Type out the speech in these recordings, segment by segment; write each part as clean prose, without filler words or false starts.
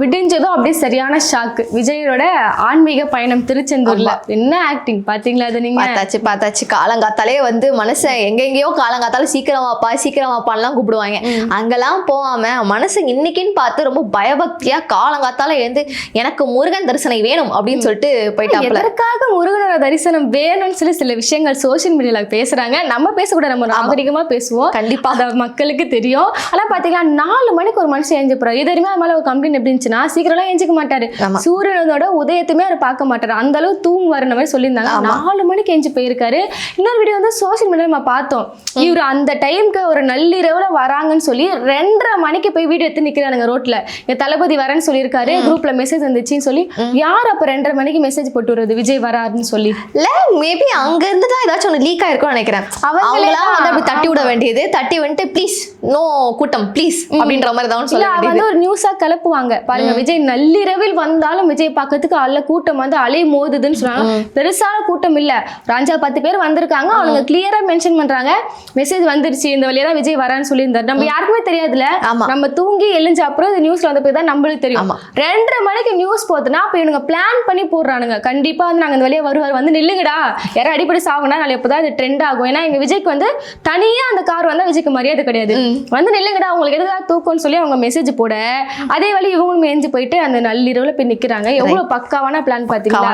விடிஞ்சதும் அப்படியே சரியான ஷாக்கு. விஜயோட ஆன்மீக பயணம் திருச்செந்தூர்ல என்ன ஆக்டிங் பாத்தீங்களா? அது நீங்க பார்த்தாச்சு காலங்காத்தாலே வந்து மனுஷன் எங்கெங்கயோ காலங்காத்தால சீக்கிரமாப்பான்லாம் கூப்பிடுவாங்க. அங்கெல்லாம் போகாம மனுஷன் இன்னைக்குன்னு பார்த்து ரொம்ப பயபக்தியா காலங்காத்தால எழுந்து எனக்கு முருகன் தரிசனம் வேணும் அப்படின்னு சொல்லிட்டு போயிட்டாப்ல. எதற்காக முருகனோட தரிசனம் வேணும்னு சொல்லி சில விஷயங்கள் சோசியல் மீடியால பேசுறாங்க. நம்ம பேசக்கூட நம்ம நாகரிகமா பேசுவோம், கண்டிப்பா அத மக்களுக்கு தெரியும். ஆனா பாத்தீங்கன்னா 4 மணிக்கு ஒரு மனுஷன் எழுந்து போறாரு. இது வரைக்கும் மேல ஒரு கம்ப்ளைண்ட் எப்படி சீக்கிரம்லாம் எஞ்சிக்க மாட்டாரு. சூரியனோட உதயத்துமே அவர் பார்க்க மாட்டாரு. அந்த அளவு தூங்குவாரு மாதிரி சொல்லியிருந்தாங்க. 4 மணிக்கு எஞ்சி போயிருக்காரு. இன்னொரு வீடியோ வந்து சோசியல் மீடியா நம்ம பார்த்தோம். இவர் அந்த டைமுக்கு ஒரு நள்ளிரவுல வராங்கன்னு சொல்லி 2:30 மணிக்கு போய் வீடியோ எடுத்து நிக்கிறாங்க ரோட்ல. என் தளபதி வரேன்னு சொல்லியிருக்காரு, குரூப்ல மெசேஜ் வந்துச்சுன்னு சொல்லி. யார் அப்ப 2:30 மணிக்கு மெசேஜ் போட்டு வருது விஜய் வராருன்னு சொல்லி? இல்ல மேபி அங்க இருந்து தான் ஏதாச்சும் ஒன்று லீக் ஆயிருக்கும்னு நினைக்கிறேன். அவங்களா வந்து அப்படி தட்டி விட வேண்டியது, தட்டி வந்துட்டு ப்ளீஸ் நோ கூட்டம் ப்ளீஸ் அப்படின்ற மாதிரி தான் சொல்ல வந்து ஒரு நியூஸா கிளப்புவாங்க. பாருங்க, விஜய் நள்ளிரவில் வந்தாலும் விஜய் பார்க்கறதுக்கு அல்ல கூட்டம் வந்து அலை மோதுதுன்னு சொன்னாங்க. பெருசான கூட்டம் இல்ல, 5-10 பேர் வந்திருக்காங்க. அவங்க கிளியரா மென்ஷன் பண்றாங்க, மெசேஜ் வந்துருச்சு, இந்த வழியா தான் விஜய் வரான்னு சொல்லியிருந்தாரு. நம்ம யாருக்குமே தெரியாதுல, நம்ம தூங்கி எழுஞ்ச அப்புறம் இந்த நியூஸ்ல வந்த போய் தான் நம்மளுக்கு தெரியும். 2:30 மணிக்கு நியூஸ் போதுன்னா அப்ப இவங்க பிளான் பண்ணி போடுறானுங்க. கண்டிப்பா வந்து நாங்க இந்த வழியா வருவார், வந்து நில்லுங்கடா, யாரும் அடிப்படை சாகுனா நாளை எப்போதான் அது ட்ரெண்ட் ஆகும். ஏன்னா எங்க விஜய்க்கு வந்து தனியா அந்த கார் வந்தா விஜய்க்கு மரியாதை கிடையாது. வந்து நில்லுங்கடா, உங்களுக்கு எதுக்காக தூக்கம்னு சொல்லி அவங்க மெசேஜ் போட, அதே வழி இவங்களும் மேஞ்சு போயிட்டு அந்த நள்ளிரவுல போய் நிக்கிறாங்க. எவ்வளவு பக்காவான பிளான் பாத்தீங்களா?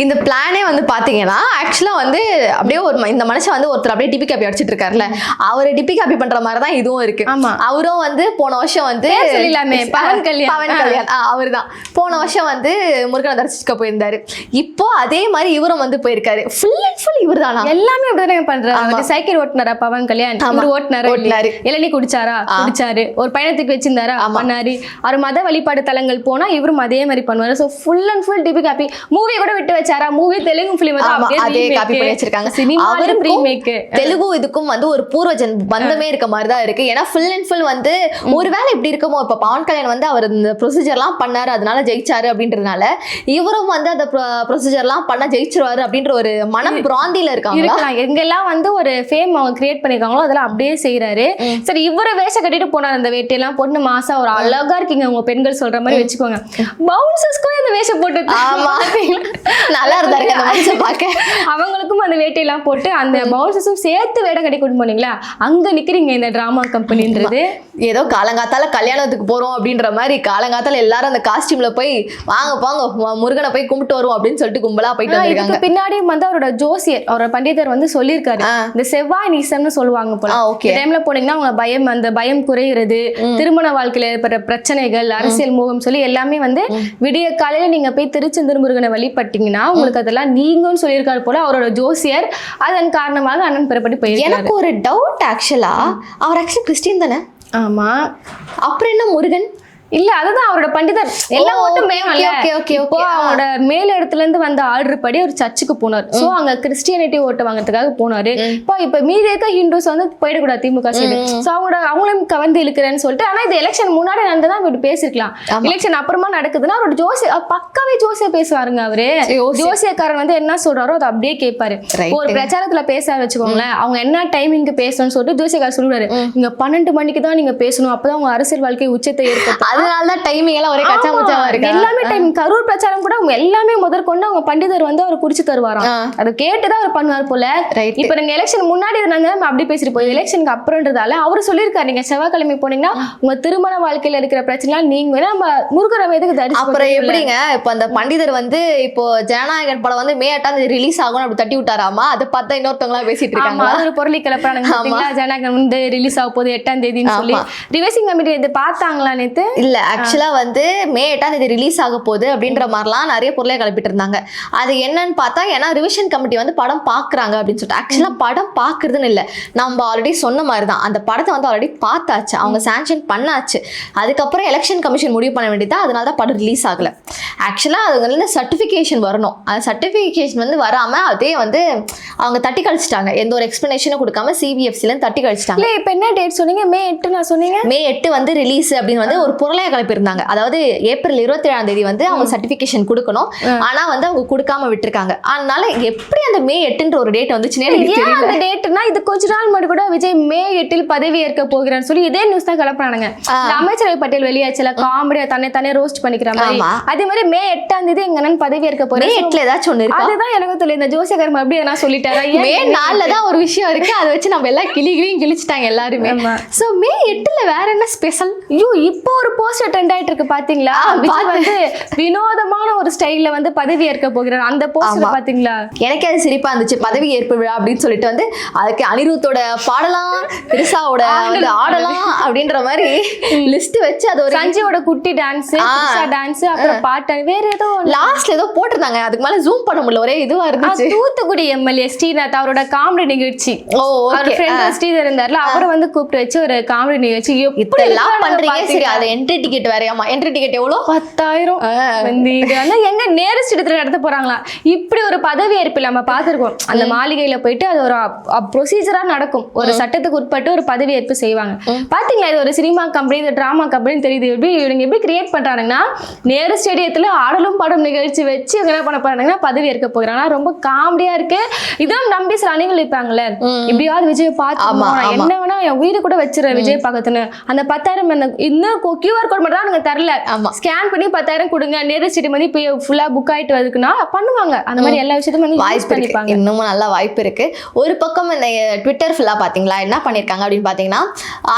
இந்த பிளானே வந்து பாத்தீங்கன்னா ஆக்சுவலா வந்து அப்படியே ஒரு இந்த மனுஷன் வந்து ஒருத்தர் அப்படியே டிபி காப்பி அடிச்சிட்டு இருக்காருல்ல, அவரு டிபி காப்பி பண்ற மாதிரி தான் இதுவும் இருக்கு. அவரும் வந்து போன வருஷம் வந்து பவன் கல்யாண் அவர்தான் போன வருஷம் வந்து முருகனை தரிசிக்க போயிருந்தாரு. இப்போ அதே மாதிரி இவரும் வந்து போயிருக்காரு. ஃபுல் அண்ட் ஃபுல் இவர் தானா? எல்லாமே அப்படிதான் பண்றாரு. சைக்கிள் ஓட்டுனாரா பவன் கல்யாண்? ஓட்டுனாரு. இளநீ குடிச்சாரா? குடிச்சாரு. ஒரு பயணத்துக்கு வச்சிருந்தாரா? பண்ணாரு. அவர் மத வழிபாடு தலங்கள் போனா இவரும் அதே மாதிரி பண்ணுவாரு. So full and full DP copy. Movie கூட விட்டு வச்சாரா? மூவி தெலுங்கு ஃபிலிம் தான் அதே காப்பி பண்ணி வச்சிருக்காங்க. சினிமாவும் ரீமேக். தெலுங்கு இதுக்கும் வந்து ஒரு பூர்வஜன் பந்தமே இருக்க மாதிரி தான் இருக்கு. ஏன்னா ஃபுல் அண்ட் ஃபுல் வந்து ஒருவேளை இப்படி இருக்குமோ, இப்ப பவன் கல்யாண் வந்து அவர் இந்த ப்ரொசீஜர்லாம் பண்ணாரு, அதனால ஜெயிச்சாரு அப்படின்றதுனால இவரும் வந்து அந்த ப்ரொசீஜர்லாம் பண்ண ஜெயிச்சிருவாரு அப்படின்ற ஒரு மனம் பிராந்தியில இருக்காங்க. எங்கெல்லாம் வந்து ஒரு ஃபேம் அவங்க கிரியேட் பண்ணிருக்காங்களோ அதெல்லாம் அப்படியே செய்யறாரு. சரி, இவரை வேஷம் கட்டிட்டு போனார், அந்த வேட்டையெல்லாம் பொண்ணு மாசா ஒரு அழகா இருக்கீங்க உங்க பெண்கள் சொல்ற மாதிரி வச்சுக்கோங்க. பவுன்சர்ஸ்க்கும் இந்த வேஷம் போட்டு நல்லா இருந்தாரு அந்த மனுஷன் பார்க்க. அவங்களுக்கும் அந்த வேட்டையெல்லாம் போட்டு அந்த பவுன்சர்ஸும் சேர்த்து வேடம் கட்டி கொண்டு போனீங்களா, அங்க நிக்கிறீங்க இந்த டிராமா கம்பெனின்றது. ஏதோ காலங்காத்தால கல்யாணத்துக்கு போறோம் அப்படின்ற மாதிரி காலங்காத்தால எல்லாரும் அந்த காஸ்டியூம்ல போய் வாங்க போங்க முருகனை போய் கும்பிட்டு வருவோம் அப்படின்னு சொல்லிட்டு கும்பலா போயிட்டு வந்திருக்காங்க. பின்னாடியும் வந்து அவரோட ஜோசியர், அவரோட பண்டிதர் வந்து சொல்லியிருக்காரு, இந்த செவ்வாய் நீசம்னு சொல்லுவாங்க போல. டைம்ல போனீங்கன்னா அவங்க பயம், அந்த பயம் குறையிறது, திருமண வாழ்க்கையில ஏற்பட்ட பிரச்சனைகள், அரசியல் மோகம் சொல்லி எல்லாமே வந்து விடிய காலையில நீங்க போய் திருச்செந்தூர் முருகனை வழிபட்டீங்கன்னா உங்களுக்கு அதெல்லாம் நீங்கன்னு சொல்லியிருக்காரு போல அவரோட ஜோசியர். அதன் காரணமாக அண்ணன் பெறப்பட்டு போய். எனக்கு ஒரு டவுட், ஆக்சுவலா அவர் ஆக்சுவலி கிறிஸ்டின் தானே? ஆமா. அப்புறம் என்ன முருகன்? இல்ல, அதுதான் அவரோட பண்டிதர். எல்லாம் மட்டும் அவரோட மேல இடத்துல இருந்து வந்த ஆர்டர் படி ஒரு சர்ச்சுக்கு போனார். சோ அங்க கிறிஸ்டியானிட்டி ஓட்டு வாங்கறதுக்காக போனாரு. இப்ப மீதி இருக்க ஹிந்துஸ் வந்து போயிடக்கூடாது திமுக சைடு. சோ அவங்களையும் கவர்ந்து இழுக்கிறேன்னு சொல்லிட்டு, ஆனா இது எலெக்ஷன் முன்னாடி நடந்ததான் இப்படி பேசிருக்கலாம். எலெக்ஷன் அப்புறமா நடக்குதுன்னா அவரோட பக்காவே ஜோசியா பேசுவாருங்க. அவரு ஜோசியக்காரன் வந்து என்ன சொல்றாரோ அதை அப்படியே கேட்பாரு. ஒரு பிரச்சாரத்துல பேச வச்சுக்கோங்களேன், அவங்க என்ன டைமிங்க்கு பேசணும்னு சொல்லிட்டு ஜோசியக்காரர் சொல்லுவாரு, நீங்க 12 மணிக்கு தான் நீங்க பேசணும், அப்பதான் உங்க அரசியல் வாழ்க்கை உச்சத்தை ஏற்படும். அதனாலதான் டைமிங் எல்லாம் ஒரே கச்சா முச்சாவா இருக்கு. எல்லாமே டைமிங். கரூர் பிரச்சாரம் கூட எல்லாமே முதற்கொண்டு அவங்க பண்டிதர் வந்து அவர் குறிச்சு தருவாராம். அதை கேட்டுதான் அவர் பண்ணுவார் போல. இப்ப நீங்க எலெக்ஷன் முன்னாடி இருந்தாங்க அப்படி பேசிட்டு போய் எலெக்ஷனுக்கு அப்புறம்ன்றதால அவரு சொல்லியிருக்காரு, நீங்க செவ்வாய்க்கிழமை போனீங்கன்னா உங்க திருமண வாழ்க்கையில இருக்கிற பிரச்சனை நீங்க நம்ம முருகரை எதுக்கு தரிசி. அப்புறம் எப்படிங்க இப்ப அந்த பண்டிதர் வந்து இப்போ ஜனநாயகன் படம் வந்து May 8 ரிலீஸ் ஆகும் அப்படி தட்டி விட்டாராமா, அதை பார்த்தா இன்னொருத்தவங்களா பேசிட்டு இருக்காங்க. ஒரு பொருளை கிளப்புறாங்க. ஜனநாயகன் வந்து ரிலீஸ் ஆக போகுது 8ஆம் தேதின்னு சொல்லி ரிவைசிங் கமிட்டி இது பார்த்தாங்களா நேத்து? இல்ல, ஆக்சுவலா வந்து May 8 ரிலீஸ் ஆக போகுது அப்படின்ற மாதிரிலாம் நிறைய பொருளை கிளப்பிட்டு இருந்தாங்க. அது என்னன்னு பார்த்தா, ஏன்னா ரிவிஷன் கமிட்டி வந்து படம் பாக்குறாங்க அப்படின்னு சொல்லிட்டு. ஆக்சுவலா படம் பாக்குறதுன்னு இல்லை, நம்ம ஆல்ரெடி சொன்ன மாதிரி தான் அந்த படத்தை வந்து ஆல்ரெடி பார்த்தாச்சு, அவங்க சாங்ஷன் பண்ணாச்சு. அதுக்கப்புறம் எலெக்ஷன் கமிஷன் முடிவு பண்ண வேண்டியது, அதனால தான் படம் ரிலீஸ் ஆகல. ஆக்சுவலா அது வந்து சர்டிஃபிகேஷன் வரணும். அந்த சர்டிஃபிகேஷன் வந்து வராம அதே வந்து அவங்க தட்டி கழிச்சிட்டாங்க. எந்த ஒரு எக்ஸ்பிளனேஷனும் கொடுக்காம CBFC தட்டி கழிச்சிட்டாங்க. இப்ப என்ன டேட் சொன்னீங்க? May 8 நான் சொன்னீங்க. May 8 வந்து ரிலீஸ் அப்படின்னு வந்து ஒரு பொருள் பொருளையை கிளப்பியிருந்தாங்க. அதாவது ஏப்ரல் 27ஆம் தேதி வந்து அவங்க சர்டிபிகேஷன் கொடுக்கணும், ஆனா வந்து அவங்க கொடுக்காம விட்டுருக்காங்க. அதனால எப்படி அந்த மே 8ன்ற ஒரு டேட் வந்துச்சுன்னே எனக்கு ஏன் தெரியல. அந்த டேட்னா இது கொஞ்ச நாள் முன்னாடி கூட விஜய் மே 8 பதவி ஏற்க போகிறான்னு சொல்லி இதே நியூஸ் தான் கிளப்புறானுங்க. இந்த அமைச்சரவை பட்டியல் வெளியாச்சுல, காமெடியா தானே ரோஸ்ட் பண்ணிக்கிற மாதிரி. ஆமா. அதே மாதிரி மே 8ஆம் தேதி எங்க அண்ணன் பதவி ஏற்க மே போறேன். 8ல ஏதாச்சும் ஒண்ணு இருக்கா? அதுதான் எனக்கு தெரியல. இந்த ஜோசியக்காரர் அப்படி எதனா சொல்லிட்டாரா? மே 4ல தான் ஒரு விஷயம் இருக்கு, அதை வச்சு நம்ம எல்லாம் கிளிகிளியும் கிழிச்சிட்டாங்க எல்லாருமே. சோ மே 8ல வேற என்ன ஸ்பெஷல்? ஐயோ, இப்போ ஒரு போஸ்டர் ட்ரெண்ட் ஆயிட்டு இருக்கு பாத்தீங்களா? விஜய் வந்து வினோதமான ஒரு ஸ்டைல்ல வந்து பதவி ஏற்க போகிறார். அந்த போஸ்டர் பாத்தீங்களா? எனக்கே அது சிரிப்பா இருந்துச்சு. பதவி ஏற்பு விழா அப்படின்னு சொல்லிட்டு வந்து அதுக்கு அனிருத்தோட பாடலாம், திரிஷாவோட வந்து ஆடலாம் அப்படின்ற மாதிரி லிஸ்ட் வச்சு அது ஒரு சஞ்சயோட குட்டி டான்ஸ், டான்ஸ், அப்புறம் பாட்டு, வேற ஏதோ லாஸ்ட்ல ஏதோ போட்டிருந்தாங்க. அதுக்கு மேல ஜூம் பண்ண முடியல, ஒரே இதுவா இருந்துச்சு. தூத்துக்குடி எம்எல்ஏ ஸ்ரீநாத் அவரோட காமெடி நிகழ்ச்சி, ஓ அவர் ஃப்ரெண்ட் ஸ்ரீதர் இருந்தார்ல, அவரை வந்து கூப்பிட்டு வச்சு ஒரு காமெடி நிகழ்ச்சி. இதெல்லாம் பண்றீங்க சரி. அது என்ட்ரி டிக்கெட் வேறையாமா? என்ட்ரி டிக்கெட் எவ்வளோ? 10,000 வந்து இது வந்து எங்க நேரஸ்ட் இடத்துல நடத்த போறாங்களா? இப்படி ஒரு பதவி ஏற்பு நம்ம பார்த்திருக்கோம். அந்த மாளிகையில போயிட்டு அது ஒரு ப்ரொசீஜரா நடக்கும். ஒரு சட்டத்துக்கு உட்பட்டு ஒரு பதவி ஏற்பு செய்வாங்க. பாத்தீங்களா? இது ஒரு சினிமா கம்பெனி, இது டிராமா கம்பெனி தெரியுது. இவங்க எப்படி கிரியேட் பண்றாங்கன்னா, நேரு ஸ்டேடியத்துல ஆடலும் பாடும் நிகழ்ச்சி வச்சு இவங்க என்ன பண்ண போறாங்கன்னா பதவி ஏற்க போகிறாங்க. ரொம்ப காமெடியா இருக்கு. இதான் நம்பி சில அணிகள் இருப்பாங்கல்ல, இப்படியாவது விஜய் பார்த்து என்ன வேணா என் உயிரை கூட வச்சிருக்கேன் விஜய் பக்கத்துன்னு. அந்த 10,000 இன்னும் QR கோட் மட்டும் தான் நீங்க தரல, ஸ்கேன் பண்ணி 10,000 கொடுங்க, நேரு ஸ்டேடியம் வந்து இப்போ ஃபுல்லா புக் ஆயிட்டு வருதுன்னா பண்ணுவாங்க. அந்த மாதிரி எல்லா விஷயத்தையும் வந்து வாய்ப்பு இருக்கு, இன்னமும் நல்ல வாய்ப்பு இருக்கு. ஒரு பக்கம் இந்த ட்விட்டர் ஃபுல்லா பாத்தீங்களா என்ன பண்ணிருக்காங்க அப்படின்னு பாத்தீங்கன்னா,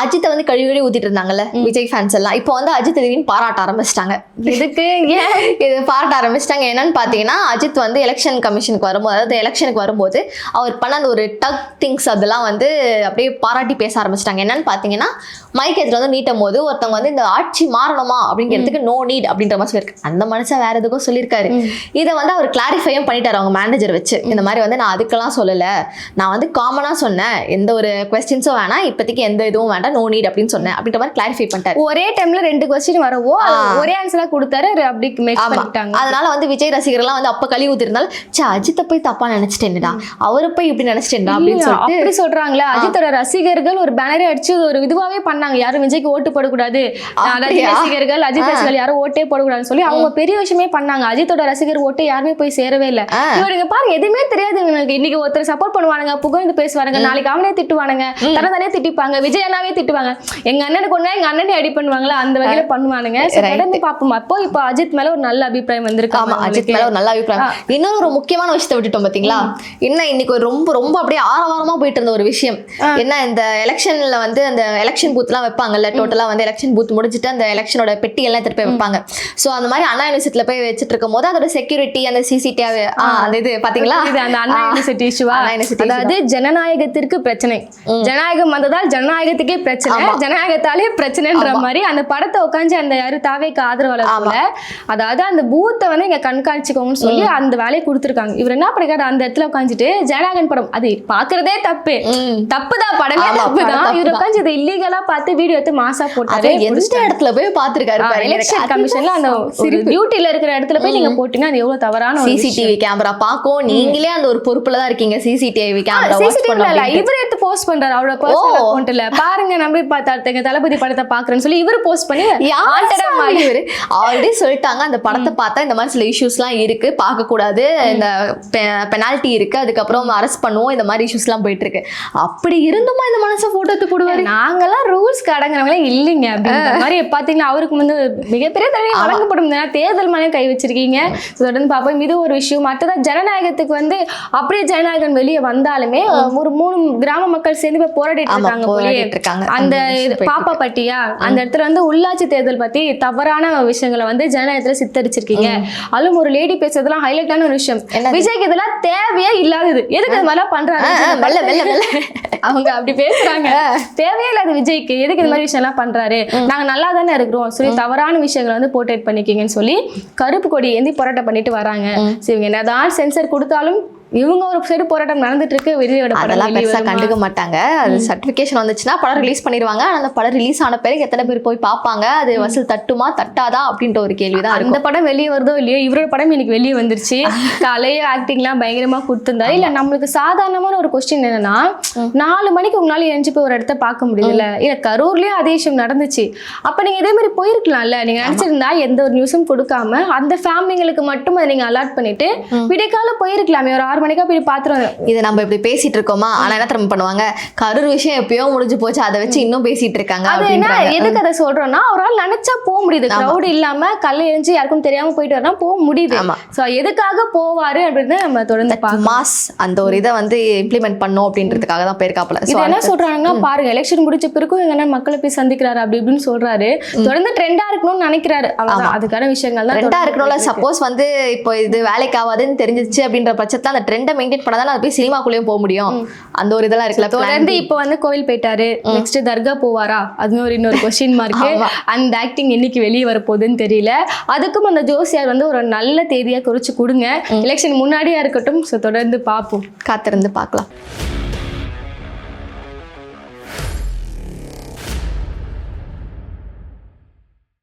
அஜித்தை வந்து கழுவி ஊத்திட்டு இருந்தாங்கல்ல விஜய் ஃபேன்ஸ் எல்லாம், இப்போ வந்து அஜித் திடீர்னு பாராட்ட ஆரம்பிச்சிட்டாங்க. இதுக்கு ஏன் இது பாராட்ட ஆரம்பிச்சிட்டாங்க? என்னன்னு பாத்தீங்கன்னா, அஜித் வந்து எலெக்ஷன் கமிஷனுக்கு வரும்போது, அதாவது எலெக்ஷனுக்கு வரும்போது அவர் பண்ண அந்த ஒரு டக் திங்ஸ் அதெல்லாம் வந்து அப்படியே பாராட்டி பேச ஆரம்பிச்சிட்டாங்க. என்னன்னு பாத்தீங்கன்னா, மைக் எதிர வந்து நீட்டும் போது ஒருத்தவங்க வந்து இந்த ஆட்சி மாறணுமா அப்படிங்கிறதுக்கு நோ நீட் அப்படின்ற மாதிரி சொல்லியிருக்கு. அந்த மனுஷன் வேற எதுக்கும் சொல்லியிருக்காரு. இதை வந்து அவர் கிளாரிஃபையும் பண்ணிட்டாரு அவங்க மேனேஜர் வச்சு. இந்த மாதிரி வந்து நான் அதுக்கெல்லாம் சொல்லலை, நான் வந்து காமனா சொன்னேன், எந்த ஒரு கொஸ்டின்ஸும் வேணாம், இப்போதைக்கு எந்த இதுவும் வேண்டாம், நோ நீட் அப்படின்னு சொன்னேன் அப்படின்ற மாதிரி கிளாரிஃபை பண்ணிட்டாரு. ஒரே டைம்ல 2 கொஸ்டின் வரவோ ஒரே ஆன்சரா கொடுத்தாரு. அப்படி மேக் பண்ணிட்டாங்க. அதனால வந்து விஜய் ரசிகர்லாம் வந்து அப்ப கழுவி ஊத்திருந்தாலும், அஜித்தை போய் தப்பா நினைச்சிட்டேன்டா, அவரை போய் இப்படி நினைச்சிட்டேன்டா அப்படின்னு சொல்லிட்டு அப்படி சொல்றாங்களா? அஜித்தோட ரசிகர்கள் ஒரு பேனரே அடிச்சு ஒரு இதுவாவே பண்ணாங்க, யாரும் விஜய்க்கு ஓட்டு போடக்கூடாது, ரசிகர்கள் அஜித் ரசிகர்கள் யாரும் ஓட்டே போடக்கூடாதுன்னு சொல்லி அவங்க பெரிய விஷயமே பண்ணாங்க. அஜித்தோட ரசிகர் ஓட்டு யாருமே போய் சேரவே இல்லை. இவருங்க பாருங்க, எதுவுமே தெரியாது இவங்களுக்கு. இன்னைக்கு ஒருத்தர் சப்போர்ட் பண்ணுவானுங்க, புகழ்ந்து பேசுவானுங்க, நாளைக்கு அவனே திட்டுவானுங்க, தனதானே திட்டிப்பாங்க, விஜய் அண்ணாவே திட்டுவாங்க, எங்க அண்ணனுக்கு ஒண்ணா எங்க அண்ணனே அடி பண்ணுவாங்களா, அந்த வகையில பண்ணுவானுங்க. தொடர்ந்து பாப்போம். அப்போ இப்போ அஜித் மேல ஒரு நல்ல அபிப்பிராயம் வந்திருக்கு. அஜித் மேல ஒரு நல்ல அபிப்பிராயம். இன்னொரு ஒரு முக்கியமான விஷயத்தை விட்டுட்டோம் பாத்தீங்களா? என்ன இன்னைக்கு ஒரு ரொம்ப ரொம்ப அப்படியே ஆரவாரமா போயிட்டு இருந்த ஒரு விஷயம் என்ன, இந்த எலெக்ஷன்ல வந்து அந்த எலெக்ஷன் பூத் எல்லாம் வைப்பாங்கல்ல, டோட்டலா வந்து எலெக்ஷன் பூத் முடிச்சுட்டு அந்த எலெக்ஷனோட பெட்டி எல்லாம் திருப்பி வைப்பாங்க. சோ அந்த மாதிரி அண்ணா யூனிவர்சிட்டியில போய் வச்சிட்டு இருக்கும் போது அதோட செக்யூரிட்டி, அந்த சிசிடிவி, அந்த இது பாத்தீங்களா, அந்த அண்ணா யூனிவர்சிட்டி இஷ்யூவா, அதாவது ஜனநாயகத்திற்கு பிரச்சனை, ஜனநாயகம் வந்ததால் ஜனநாயகத்துக்கே பிரச்சனை, ஜனநாயகத்தாலே பிரச்சனைன்ற மாதிரி அந்த படத்தை உட்காந்து அந்த யாரு தாவேக்கு ஆதரவாளர், அதாவது அந்த பூத்தை வந்து இங்க கண்காணிச்சுக்கோங்கன்னு சொல்லி அந்த வேலையை கொடுத்துருக்காங்க. இவர் என்ன பண்ணிக்காரு, அந்த இடத்துல உட்காந்துட்டு ஜனநாயகன் படம் அது பாக்குறதே தப்புதான், படமே தப்புதான், இவர் உட்காந்து இதை இல்லீகலா பார்த்து வீடியோ எடுத்து மாசா போட்டாரு. எந்த இடத்துல போய் பாத்துருக்காரு எலெக்ஷன் கமிஷன்ல அந்த டியூட்டில இருக்கிற இடத்துல போய் நீங்க போட்டீங்கன்னா அது எவ்வளவு தவறான சிசிடிவி கேமரா பாக்கும். நீங்களே அந்த ஒரு பொறுப்புல தான் இருக்கீங்க. சிசிடிவி கேமரா இவரே எடுத்து போஸ்ட் பண்றாரு அவரோட பர்சனல் அக்கவுண்ட்ல. பாருங்க நம்பி பார்த்தாருங்க தளபதி படத்தை பாக்குறேன்னு சொல்லி இவரு போஸ்ட் பண்ணி ஆல்ரெடி சொல்லிட்டாங்க, அந்த படத்தை பார்த்தா இந்த மாதிரி சில இஷ்யூஸ் எல்லாம் இருக்கு, பார்க்க கூடாது, இந்த பெனால்டி இருக்கு, அதுக்கப்புறம் அரெஸ்ட் பண்ணுவோம், இந்த மாதிரி இஷ்யூஸ் எல்லாம் போயிட்டு இருக்கு. அப்படி இருந்துமா இந்த மனசை போட்டோ எடுத்து போடுவாரு? நாங்கெல்லாம் ரூல்ஸ் அடங்குறவங்களே இல்லைங்க அப்படின்ற மாதிரி பாத்தீங்கன்னா அவருக்கு வந்து மிகப்பெரிய தடவை வழங்கப்படும். தேர்தல் மேலே கை வச்சிருக்கீங்க. தொடர்ந்து பார்ப்போம். இது ஒரு விஷயம். மற்றதான் ஜனநாயகத்துக்கு வந்து அப்படியே ஜனநாயகம் வெளியே வந்தாலுமே ஒரு 3 கிராம மக்கள் சேர்ந்து போய் போராடிட்டு இருக்காங்க. அந்த பாப்பாப்பட்டியா அந்த இடத்துல வந்து உள்ளாட்சி தேர்தல் பத்தி தவறான விஷயங்களை வந்து ஜனநாயகத்துல சித்தரிச்சிருக்கீங்க. அதுவும் ஒரு லேடி பேசுறதுலாம் ஹைலைட்டான ஒரு விஷயம். விஜய்க்கு இதெல்லாம் தேவையே இல்லாதது, எதுக்கு இது மாதிரிலாம் பண்றாங்க, அவங்க அப்படி பேசுறாங்க, தேவையே இல்லாத விஜய்க்கு எதுக்கு இந்த மாதிரி விஷயம் எல்லாம் பண்றாரு, நாங்க நல்லா தானே இருக்கிறோம் சொல்லி தவறான விஷயங்களை வந்து போர்ட்ரேட் பண்ணிக்கீங்கன்னு சொல்லி கருப்பு கொடி ஏந்தி போராட்டம் பண்ணிட்டு வராங்க. இவங்க என்னதான் சென்சர் கொடுத்தாலும் இவங்க ஒரு சைடு போராட்டம் நடந்துட்டு இருக்கு, விஜயோட படம் அதெல்லாம் வெளிய பெருசா வருமா? கண்டுக்க மாட்டாங்க. அது சர்டிபிகேஷன் வந்துச்சுன்னா படம் ரிலீஸ் பண்ணிடுவாங்க. ஆனா அந்த படம் ரிலீஸ் ஆன பிறகு எத்தனை பேர் போய் பார்ப்பாங்க, அது வசூல் தட்டுமா தட்டாதா அப்படின்ற ஒரு கேள்விதான் இருக்கும். அந்த படம் வெளியே வருதோ இல்லையோ, இவரோட படம் இன்னைக்கு வெளியே வந்துருச்சு. கலைய ஆக்டிங்லாம் பயங்கரமா கொடுத்திருந்தாரு. இல்ல நம்மளுக்கு சாதாரணமான ஒரு கொஸ்டின் என்னன்னா, 4 மணிக்கு உங்களால எழுந்து போய் ஒரு இடத்த பார்க்க முடியுதுல்ல, இல்ல கரூர்லயும் அதே விஷயம் நடந்துச்சு. அப்ப நீங்க இதே மாதிரி போயிருக்கலாம்ல. நீங்க நினைச்சிருந்தா எந்த ஒரு நியூஸும் கொடுக்காம அந்த ஃபேமிலிங்களுக்கு மட்டும் அதை நீங்க அலாட் பண்ணிட்டு விடைக்கால போயிருக்கலாமே. ஒரு 6 மணிக்கா போய் பாத்துருவாங்க. இதை நம்ம இப்படி பேசிட்டு இருக்கோமா, ஆனா என்ன திரும்ப பண்ணுவாங்க, கரூர் விஷயம் எப்பயோ முடிஞ்சு போச்சு, அதை வச்சு இன்னும் பேசிட்டு இருக்காங்க அது என்ன எதுக்கு அதை சொல்றோம்னா, அவரால் நினைச்சா போக முடியுது. கிரௌட் இல்லாம கல்ல எழுந்து யாருக்கும் தெரியாம போயிட்டு வரலாம், போக முடியுது. சோ எதுக்காக போவாரு அப்படின்னு நம்ம தொடர்ந்து மாஸ் அந்த ஒரு இதை வந்து இம்ப்ளிமெண்ட் பண்ணும் அப்படின்றதுக்காக தான் போயிருக்காப்புல. இது என்ன சொல்றாங்கன்னா, பாருங்க எலெக்ஷன் முடிச்ச பிறகும் எங்கன்னா மக்களை போய் சந்திக்கிறாரு அப்படி இப்படின்னு சொல்றாரு. தொடர்ந்து ட்ரெண்டா இருக்கணும்னு நினைக்கிறாரு. அவ்வளவுதான், அதுக்கான விஷயங்கள் தான் ட்ரெண்டா இருக்கணும்ல. சப்போஸ் வந்து இப்போ இது வேலைக்கு ஆகாதுன்னு தெரிஞ்சிச்சு அப்படின்ற பட்சத்துல அந்த ட்ரெண்டை மெயின்டைன் பண்ணாதான் அது போய் சினிமாக்குள்ளேயும் போக முடியும். அந்த ஒரு இதெல்லாம் இருக்குல்ல. தொடர்ந்து இப்போ வந்து கோவில் போயிட்டாரு, நெக்ஸ்ட் தர்கா போவாரா, அதுவும் ஒரு இன்னொரு கொஸ்டின் மார்க். அந்த ஆக்டிங் என்னைக்கு வெளியே வரப்போகுதுன்னு தெரியல. அதுக்கும் அந்த ஜோசியார் வந்து ஒரு நல்ல தேதியா குறிச்சு கொடுங்க, எலெக்ஷன் முன்னாடியா இருக்கட்டும். ஸோ தொடர்ந்து பார்ப்போம், காத்திருந்து பார்க்கலாம்.